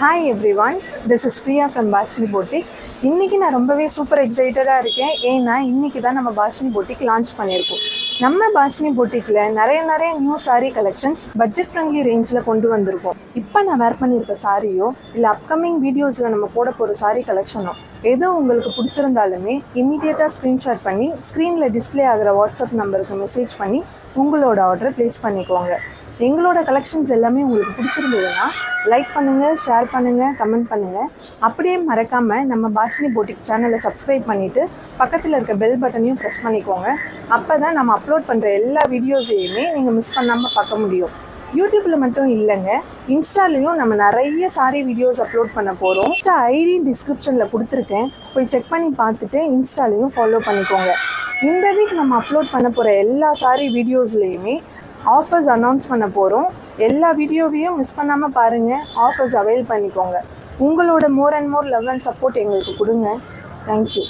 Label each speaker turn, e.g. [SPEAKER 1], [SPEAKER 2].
[SPEAKER 1] Hi everyone, this is Priya from Bhashini போட்டிக். இன்றைக்கி நான் ரொம்பவே சூப்பர் எக்ஸைட்டடாக இருக்கேன். ஏன்னா இன்றைக்கி தான் நம்ம பாஷினி போட்டிக் லான்ச் பண்ணியிருக்கோம். நம்ம பாஷினி போட்டிக்கில் நிறைய new sari collections budget friendly ரேஞ்சில் கொண்டு வந்திருக்கோம். இப்போ நான் வேர் பண்ணியிருக்க சாரியோ இல்லை அப்கமிங் வீடியோஸில் நம்ம போட போகிற சாரீ கலெக்ஷனோ எதோ உங்களுக்கு பிடிச்சிருந்தாலுமே இமீடியட்டாக ஸ்க்ரீன்ஷாட் பண்ணி ஸ்க்ரீனில் டிஸ்பிளே ஆகிற வாட்ஸ்அப் நம்பருக்கு மெசேஜ் பண்ணி உங்களோட ஆர்டரை ப்ளேஸ் பண்ணிக்கோங்க. எங்களோட கலெக்ஷன்ஸ் எல்லாமே உங்களுக்கு பிடிச்சிருந்ததுன்னா லைக் பண்ணுங்கள், ஷேர் பண்ணுங்கள், கமெண்ட் பண்ணுங்கள். அப்படியே மறக்காமல் நம்ம பாஷினி போட்டிக் சேனலை சப்ஸ்கிரைப் பண்ணிவிட்டு பக்கத்தில் இருக்க பெல் பட்டனையும் ப்ரெஸ் பண்ணிக்கோங்க. அப்போ தான் நம்ம அப்லோட் பண்ணுற எல்லா வீடியோஸையுமே நீங்கள் மிஸ் பண்ணாமல் பார்க்க முடியும். யூடியூப்பில் மட்டும் இல்லைங்க, இன்ஸ்டாலையும் நம்ம நிறைய சாரீ வீடியோஸ் அப்லோட் பண்ண போகிறோம். இன்ஸ்டா ஐடி டிஸ்கிரிப்ஷனில் கொடுத்துருக்கேன், போய் செக் பண்ணி பார்த்துட்டு இன்ஸ்டாலையும் ஃபாலோ பண்ணிக்கோங்க. இந்த வீக் நம்ம அப்லோட் பண்ண போகிற எல்லா சாரீ வீடியோஸ்லேயுமே ஆஃபர்ஸ் அனௌன்ஸ் பண்ண போகிறோம். எல்லா வீடியோவையும் மிஸ் பண்ணாமல் பாருங்கள், ஆஃபர்ஸ் அவைல் பண்ணிக்கோங்க. உங்களோட more and more love and support எங்களுக்கு கொடுங்க. தேங்க்யூ.